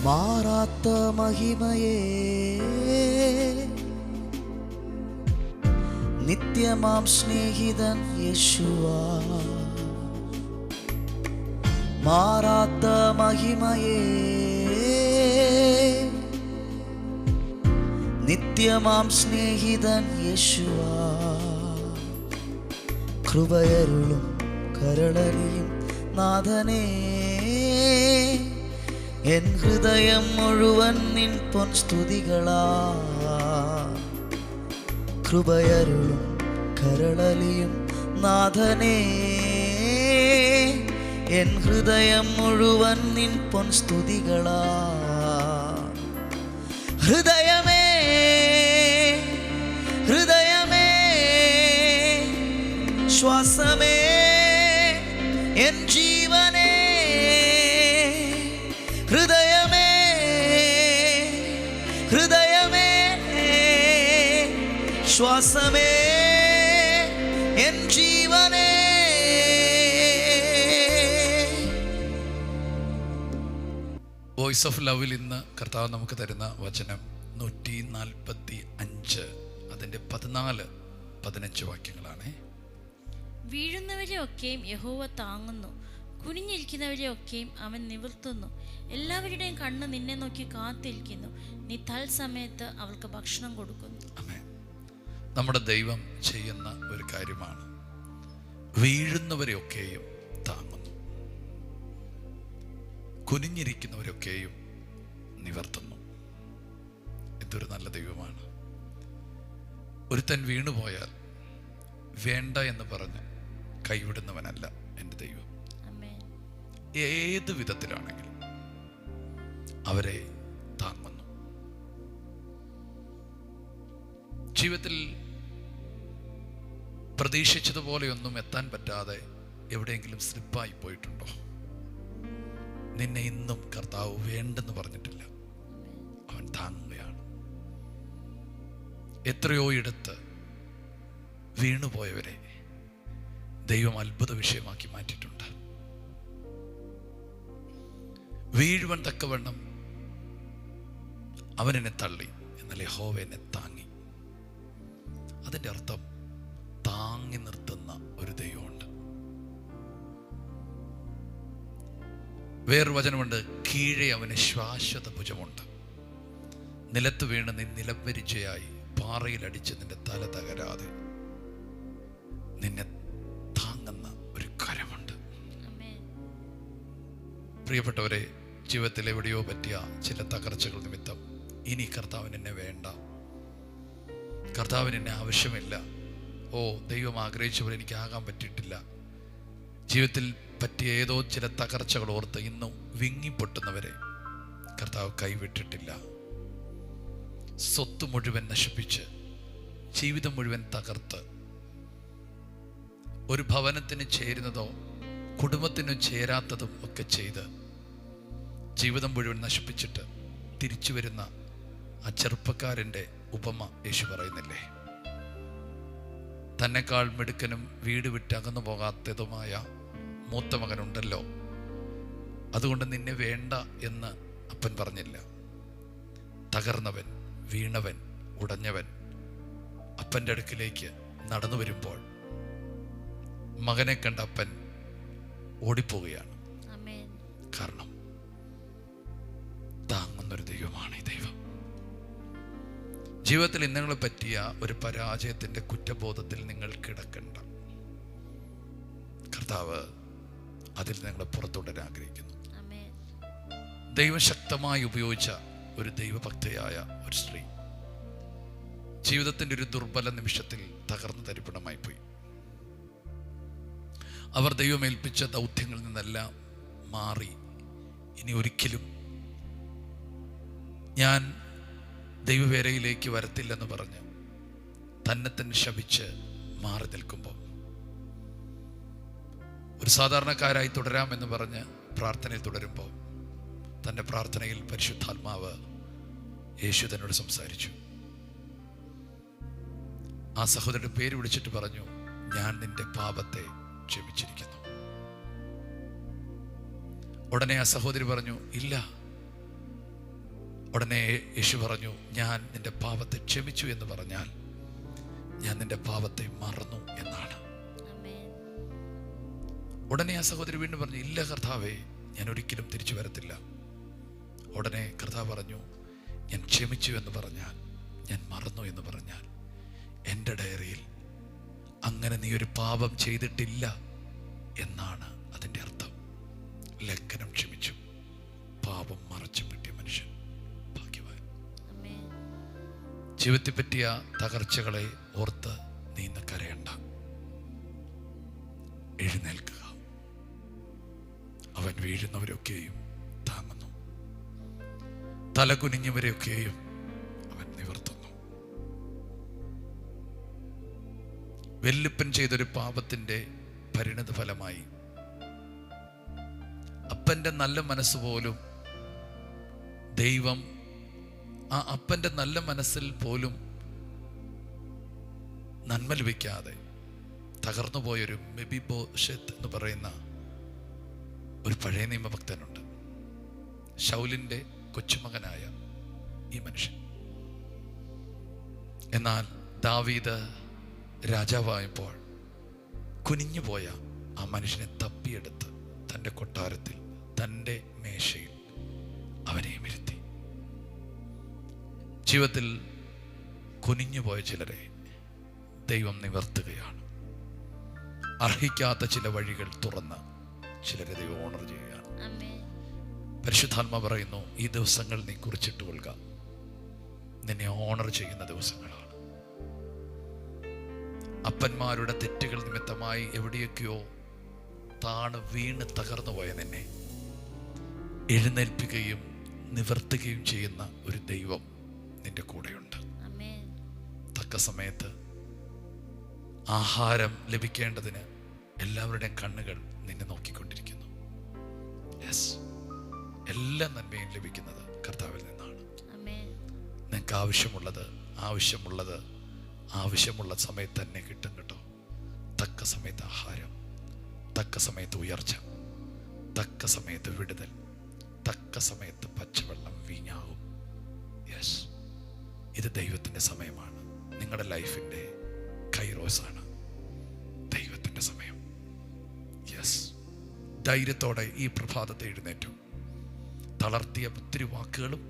മാറാത്ത മഹിമയേ, നിത്യമാം സ്നേഹിതൻ യേശുവാ. മാറാത്ത മഹിമയേ, നിത്യമാം സ്നേഹിതൻ യേശുവാ. കൃപയരുളും കരളലിയും നാഥനേ, എൻ ഹൃദയം മുഴുവൻ നിൻ പൊൻ സ്തുതികളാ. കൃപയരുളും കരളലിയും നാഥനേ, എൻ ഹൃദയം മുഴുവൻ നിൻ പൊൻ സ്തുതികളാ. ഹൃദയമേ ഹൃദയമേ ശ്വാസമേ എൻ ജീവനേ, ഹൃദയമേ ഹൃദയമേ ശ്വാസമേ എൻ ജീവനേ. വോയിസ് ഓഫ് ലവിൽ ഇന്ന് കർത്താവ് നമുക്ക് തരുന്ന വചനം 145 അതിൻ്റെ 14-15 വാക്യങ്ങളാണ്. വീഴുന്നവരെ ഒക്കെയും യഹോവ താങ്ങുന്നു, കുനിഞ്ഞിരിക്കുന്നവരെ ഒക്കെയും അവൻ നിവർത്തുന്നു. എല്ലാവരുടെയും കണ്ണ് നിന്നെ നോക്കി കാത്തിരിക്കുന്നു, നീ തൽസമയത്ത് അവൾക്ക് ഭക്ഷണം കൊടുക്കുന്നു. ആമേൻ. നമ്മുടെ ദൈവം ചെയ്യുന്ന ഒരു കാര്യമാണ്, വീഴുന്നവരെയൊക്കെയും താങ്ങുന്നു, കുനിഞ്ഞിരിക്കുന്നവരൊക്കെയും നിവർത്തുന്നു. ഇതൊരു നല്ല ദൈവമാണ്. ഒരുത്തൻ വീണുപോയാൽ വേണ്ട എന്ന് പറഞ്ഞ് കൈവിടുന്നവനല്ല എൻ്റെ ദൈവം. ഏത് വിധത്തിലാണെങ്കിലും അവരെ താങ്ങുന്നു. ജീവിതത്തിൽ പ്രതീക്ഷിച്ചതുപോലെയൊന്നും എത്താൻ പറ്റാതെ എവിടെയെങ്കിലും സ്ലിപ്പായി പോയിട്ടുണ്ടോ? നിന്നെ ഇന്നും കർത്താവ് വേണ്ടെന്ന് പറഞ്ഞിട്ടില്ല, അവൻ താങ്ങുകയാണ്. എത്രയോ ഇടത്ത് വീണുപോയവരെ ദൈവം അത്ഭുത വിഷയമാക്കി മാറ്റിയിട്ടുണ്ട്. വീഴുവൻ തക്കവണ്ണം അവനെന്നെ തള്ളി, എന്നാൽ യഹോവ എന്നെ താങ്ങി. അതിൻ്റെ അർത്ഥം താങ്ങി നിർത്തുന്ന ഒരു ദൈവമുണ്ട്. വേറൊരു വചനമുണ്ട്, കീഴെ അവന് ശാശ്വത ഭുജമുണ്ട്, നിലത്ത് വീണ് നീ നിലംപരിചയായി പാറയിലടിച്ച് നിന്റെ തല തകരാതെ നിന്നെ താങ്ങുന്ന ഒരു കരമുണ്ട്. പ്രിയപ്പെട്ടവരെ, ജീവിതത്തിൽ എവിടെയോ പറ്റിയ ചില തകർച്ചകൾ നിമിത്തം ഇനി കർത്താവിന് എന്നെ വേണ്ട, കർത്താവിന് എന്നെ ആവശ്യമില്ല, ദൈവം ആഗ്രഹിച്ച പോലെ എനിക്ക് ആകാൻ പറ്റിയിട്ടില്ല, ജീവിതത്തിൽ പറ്റിയ ഏതോ ചില തകർച്ചകൾ ഓർത്ത് ഇന്നും വിങ്ങിപ്പൊട്ടുന്നവരെ കർത്താവ് കൈവിട്ടിട്ടില്ല. സ്വത്ത് മുഴുവൻ നശിപ്പിച്ച്, ജീവിതം മുഴുവൻ തകർത്ത്, ഒരു ഭവനത്തിന് ചേരുന്നതോ കുടുംബത്തിന് ചേരാത്തതും ഒക്കെ ചെയ്ത് ജീവിതം മുഴുവൻ നശിപ്പിച്ചിട്ട് തിരിച്ചു വരുന്ന ആ ചെറുപ്പക്കാരൻ്റെ ഉപമ യേശു പറയുന്നില്ലേ? തന്നെക്കാൾ മിടുക്കനും വീട് വിട്ട് അകന്നു പോകാത്തതുമായ മൂത്ത മകനുണ്ടല്ലോ, അതുകൊണ്ട് നിന്നെ വേണ്ട എന്ന് അപ്പൻ പറഞ്ഞില്ല. തകർന്നവൻ, വീണവൻ, ഉടഞ്ഞവൻ അപ്പൻ്റെ അടുക്കിലേക്ക് നടന്നു വരുമ്പോൾ മകനെ കണ്ട അപ്പൻ ഓടിപ്പോവുകയാണ്. കാരണം താങ്ങുന്നൊരു ദൈവമാണ് ഈ ദൈവം. ജീവിതത്തിൽ ഇന്നങ്ങളെ പറ്റിയ ഒരു പരാജയത്തിൻ്റെ കുറ്റബോധത്തിൽ നിങ്ങൾ കിടക്കണ്ട. കർത്താവ് അതിൽ നിങ്ങളെ പുറത്തുവിടാൻ ആഗ്രഹിക്കുന്നു. ദൈവം ശക്തമായി ഉപയോഗിച്ച ഒരു ദൈവഭക്തയായ ഒരു സ്ത്രീ ജീവിതത്തിൻ്റെ ഒരു ദുർബല നിമിഷത്തിൽ തകർന്നു തരിപ്പണമായി പോയി. അവർ ദൈവമേൽപ്പിച്ച ദൗത്യങ്ങളിൽ നിന്നെല്ലാം മാറി, ഇനി ഒരിക്കലും ഞാൻ ദൈവവേലയിലേക്ക് വരത്തില്ലെന്ന് പറഞ്ഞ് തന്നെ തന്നെ ശപിച്ച് മാറി നിൽക്കുമ്പോൾ, ഒരു സാധാരണക്കാരായി തുടരാമെന്ന് പറഞ്ഞ് പ്രാർത്ഥനയിൽ തുടരുമ്പോൾ, തൻ്റെ പ്രാർത്ഥനയിൽ പരിശുദ്ധാത്മാവ് യേശു തന്നോട് സംസാരിച്ചു. ആ സഹോദരന്റെ പേര് വിളിച്ചിട്ട് പറഞ്ഞു, ഞാൻ നിന്റെ പാപത്തെ ക്ഷമിച്ചിരിക്കുന്നു. ഉടനെ ആ സഹോദരി പറഞ്ഞു, ഇല്ല, ഉടനെ യേശു പറഞ്ഞു, ഞാൻ നിന്റെ പാപത്തെ ക്ഷമിച്ചു എന്ന് പറഞ്ഞാൽ ഞാൻ നിന്റെ പാപത്തെ മറന്നു എന്നാണ്. ഉടനെ ആ സഹോദരി വീണ്ടും പറഞ്ഞു, ഇല്ല കർത്താവേ, ഞാൻ ഒരിക്കലും തിരിച്ചു വരത്തില്ല. ഉടനെ കർത്താവ് പറഞ്ഞു, ഞാൻ ക്ഷമിച്ചു എന്ന് പറഞ്ഞാൽ, ഞാൻ മറന്നു എന്ന് പറഞ്ഞാൽ എൻ്റെ ഡയറിയിൽ അങ്ങനെ നീ ഒരു പാപം ചെയ്തിട്ടില്ല എന്നാണ് അതിൻ്റെ അർത്ഥം. ലംഘനം ക്ഷമിച്ചു, പാപം മറച്ചു പറ്റിയ മനുഷ്യൻ ഭാഗ്യവാൻ. ജീവിതത്തെ പറ്റിയ തകർച്ചകളെ ഓർത്ത് നീ ഇന്ന് കരയണ്ട. എഴുന്നേൽക്കുക. അവൻ വീഴുന്നവരൊക്കെയും താങ്ങുന്നു, തലകുനിഞ്ഞവരെയൊക്കെയും അവൻ നിവർത്തുന്നു. വെല്ലുപ്പൻ ചെയ്തൊരു പാപത്തിന്റെ പരിണത ഫലമായി അപ്പന്റെ നല്ല മനസ്സ് പോലും ദൈവം, ആ അപ്പന്റെ നല്ല മനസ്സിൽ പോലും നന്മ ലഭിക്കാതെ തകർന്നു പോയൊരു മെഫിബോശെത്ത് എന്ന് പറയുന്ന ഒരു പഴയ നിയമഭക്തനുണ്ട്. ശൗലിന്റെ കൊച്ചുമകനായ ഈ മനുഷ്യൻ. എന്നാൽ ദാവീദ് രാജാവായപ്പോൾ കുനിഞ്ഞുപോയ ആ മനുഷ്യനെ തപ്പിയെടുത്ത് തൻ്റെ കൊട്ടാരത്തിൽ, തൻ്റെ മേശയിൽ അവനെയും ഇരുത്തി. ജീവിതത്തിൽ കുനിഞ്ഞുപോയ ചിലരെ ദൈവം നിവർത്തുകയാണ്. അർഹിക്കാത്ത ചില വഴികൾ തുറന്ന് ചിലരെ ദൈവം ഓണർ ചെയ്യുകയാണ്. പരിശുദ്ധാത്മ പറയുന്നു, ഈ ദിവസങ്ങൾ നീ കുറിച്ചിട്ട് കൊള്ളുക. നിന്നെ ഓണർ ചെയ്യുന്ന ദിവസങ്ങളാണ്. അപ്പന്മാരുടെ തെറ്റുകൾ നിമിത്തമായി എവിടെയൊക്കെയോ വീണ് തകർന്നു പോയ നിന്നെ എഴുന്നേൽപ്പിക്കുകയും നിവർത്തുകയും ചെയ്യുന്ന ഒരു ദൈവം നിന്റെ കൂടെയുണ്ട്. തക്ക സമയത്ത് ആഹാരം ലഭിക്കേണ്ടതിന് എല്ലാവരുടെയും കണ്ണുകൾ നിന്നെ നോക്കിക്കൊണ്ടിരിക്കുന്നു. യെസ്, എല്ലാ നന്മയും ലഭിക്കുന്നത് കർത്താവിൽ നിന്നാണ്. നിങ്ങൾക്ക് ആവശ്യമുള്ള സമയത്ത് തന്നെ കിട്ടും കേട്ടോ. തക്ക സമയത്ത് ആഹാരം, തക്ക സമയത്ത് ഉയർച്ച, തക്ക സമയത്ത് വിടുതൽ, തക്ക സമയത്ത് പച്ചവെള്ളം വീഞ്ഞാകും. യെസ്, ഇത് ദൈവത്തിൻ്റെ സമയമാണ്. നിങ്ങളുടെ ലൈഫിൻ്റെ കൈറോസാണ് ദൈവത്തിൻ്റെ സമയം. യെസ്, ധൈര്യത്തോടെ ഈ പ്രഭാതത്തെ എഴുന്നേറ്റു. തളർത്തിയ ഒത്തിരി വാക്കുകളും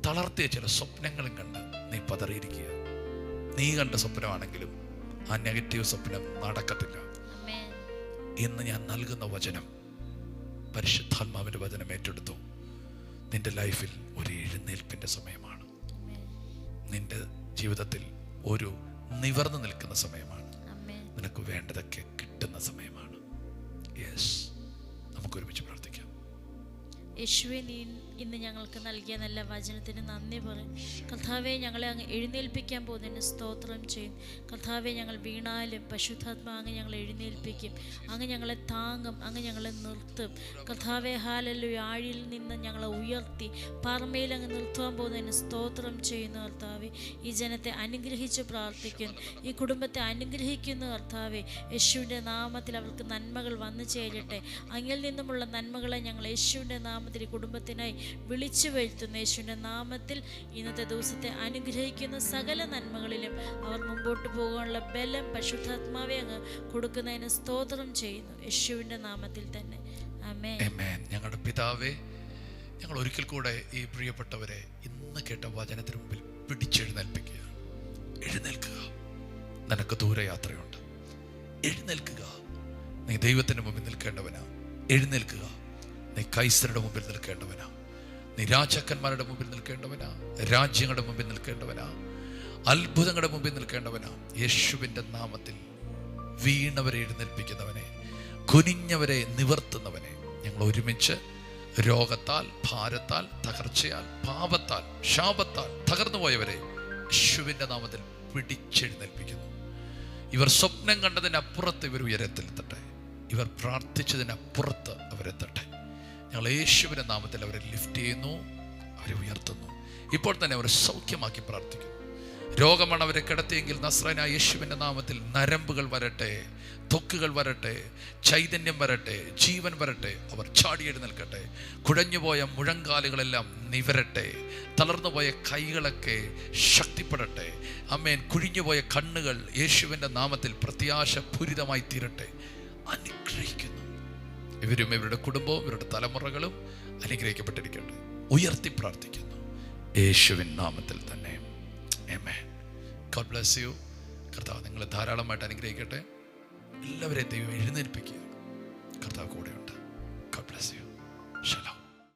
തളർത്തിയ ചില സ്വപ്നങ്ങളും കണ്ട് നീ പതറിയിരിക്കുക. നീ കണ്ട സ്വപ്നമാണെങ്കിലും ആ നെഗറ്റീവ് സ്വപ്നം നടക്കത്തില്ല. ഇന്ന് ഞാൻ നൽകുന്ന വചനം, പരിശുദ്ധാത്മാവിൻ്റെ വചനം ഏറ്റെടുത്തു. നിന്റെ ലൈഫിൽ ഒരു എഴുന്നേൽപ്പിൻ്റെ സമയമാണ്. നിന്റെ ജീവിതത്തിൽ ഒരു നിവർന്നു നിൽക്കുന്ന സമയമാണ്. നിനക്ക് വേണ്ടതൊക്കെ കിട്ടുന്ന സമയമാണ്. യെസ്, നമുക്കൊരുമിച്ച് പ്രാർത്ഥിക്കാം. യേശുവേ, നീ ഇന്ന് ഞങ്ങൾക്ക് നൽകിയ നല്ല വചനത്തിന് നന്ദി പറയും. കർത്താവെ, ഞങ്ങളെ അങ്ങ് എഴുന്നേൽപ്പിക്കാൻ പോകുന്നതിന് സ്തോത്രം ചെയ്യും. കർത്താവെ, ഞങ്ങൾ വീണാലും പരിശുദ്ധാത്മാ അങ്ങ് ഞങ്ങളെ എഴുന്നേൽപ്പിക്കും. അങ്ങ് ഞങ്ങളെ താങ്ങും, അങ്ങ് ഞങ്ങളെ നിർത്തും. കർത്താവെ, ഹല്ലേലൂയ, ആഴിയിൽ നിന്ന് ഞങ്ങളെ ഉയർത്തി പാറമേൽ അങ്ങ് നിർത്തുവാൻ പോകുന്നതിന് സ്തോത്രം ചെയ്യുന്നു. കർത്താവെ, ഈ ജനത്തെ അനുഗ്രഹിച്ച് പ്രാർത്ഥിക്കുന്നു. ഈ കുടുംബത്തെ അനുഗ്രഹിക്കുന്നു. കർത്താവെ, യേശുവിൻ്റെ നാമത്തിൽ അവർക്ക് നന്മകൾ വന്നു ചേരട്ടെ. അങ്ങിൽ നിന്നുമുള്ള നന്മകളെ ഞങ്ങൾ യേശുവിൻ്റെ നാമത്തിൽ ഈ കുടുംബത്തിനായി വിളിച്ചു വരുത്തുന്ന യേശുവിൻ്റെ നാമത്തിൽ ഇന്നത്തെ ദിവസത്തെ അനുഗ്രഹിക്കുന്ന സകല നന്മകളിലും അവർ മുമ്പോട്ട് പോകാനുള്ള ബലം പരിശുദ്ധാത്മാവെ അങ്ങ് കൊടുക്കുന്നതിന് സ്തോത്രം ചെയ്യുന്നു, യേശുവിൻ്റെ നാമത്തിൽ തന്നെ. ആമേൻ. ഞങ്ങളുടെ പിതാവേ, ഞങ്ങൾ ഒരിക്കൽ കൂടെ ഈ പ്രിയപ്പെട്ടവരെ ഇന്ന് കേട്ട വചനത്തിന് മുമ്പിൽ പിടിച്ചെഴുന്നേൽപ്പിക്കുക. എഴുന്നേൽക്കുക, നിനക്ക് ദൂരയാത്രയുണ്ട്. എഴുന്നേൽക്കുക, നീ ദൈവത്തിൻ്റെ മുമ്പിൽ നിൽക്കേണ്ടവനാ. എഴുന്നേൽക്കുക, നീ കൈസരുടെ മുമ്പിൽ നിൽക്കേണ്ടവനാ. നീ രാജാക്കന്മാരുടെ മുമ്പിൽ നിൽക്കേണ്ടവനാ. രാജ്യങ്ങളുടെ മുമ്പിൽ നിൽക്കേണ്ടവനാ. അത്ഭുതങ്ങളുടെ മുമ്പിൽ നിൽക്കേണ്ടവനാ. യേശുവിൻ്റെ നാമത്തിൽ വീണവരെ എഴുന്നേൽപ്പിക്കുന്നവനെ, കുനിഞ്ഞവരെ നിവർത്തുന്നവനെ, ഞങ്ങൾ ഒരുമിച്ച് രോഗത്താൽ, ഭാരത്താൽ, തകർച്ചയാൽ, പാപത്താൽ, ശാപത്താൽ തകർന്നുപോയവരെ യേശുവിൻ്റെ നാമത്തിൽ പിടിച്ചെഴുന്നേൽപ്പിക്കുന്നു. ഇവർ സ്വപ്നം കണ്ടതിനപ്പുറത്ത് ഇവർ ഉയരത്തിലെത്തട്ടെ. ഇവർ പ്രാർത്ഥിച്ചതിനപ്പുറത്ത് അവരെത്തട്ടെ. ഞങ്ങൾ യേശുവിൻ്റെ നാമത്തിൽ അവരെ ലിഫ്റ്റ് ചെയ്യുന്നു, അവരെ ഉയർത്തുന്നു. ഇപ്പോൾ തന്നെ അവരെ സൗഖ്യമാക്കി പ്രാർത്ഥിക്കുന്നു. രോഗമാണ് അവരെ കിടത്തിയെങ്കിൽ നസ്രായനായ യേശുവിൻ്റെ നാമത്തിൽ നരമ്പുകൾ വരട്ടെ, ത്വക്കുകൾ വരട്ടെ, ചൈതന്യം വരട്ടെ, ജീവൻ വരട്ടെ. അവർ ചാടി എഴുന്നേൽക്കട്ടെ. കുഴഞ്ഞുപോയ മുഴങ്കാലുകളെല്ലാം നിവരട്ടെ. തളർന്നുപോയ കൈകളൊക്കെ ശക്തിപ്പെടട്ടെ. ആമേൻ. കുഴിഞ്ഞുപോയ കണ്ണുകൾ യേശുവിൻ്റെ നാമത്തിൽ പ്രത്യാശപൂരിതമായി തീരട്ടെ. അനുഗ്രഹിക്കുന്നു. ഇവരും ഇവരുടെ കുടുംബവും ഇവരുടെ തലമുറകളും അനുഗ്രഹിക്കപ്പെട്ടിരിക്കട്ടെ. ഉയർത്തി പ്രാർത്ഥിക്കുന്നു യേശുവിൻ നാമത്തിൽ തന്നെ. ആമേൻ. God bless you. കർത്താവ് നിങ്ങളെ ധാരാളമായിട്ട് അനുഗ്രഹിക്കട്ടെ. എല്ലാവരെയും ദൈവം എഴുന്നേൽപ്പിക്കുക. കർത്താവ് കൂടെയുണ്ട്. God bless you. Shalom.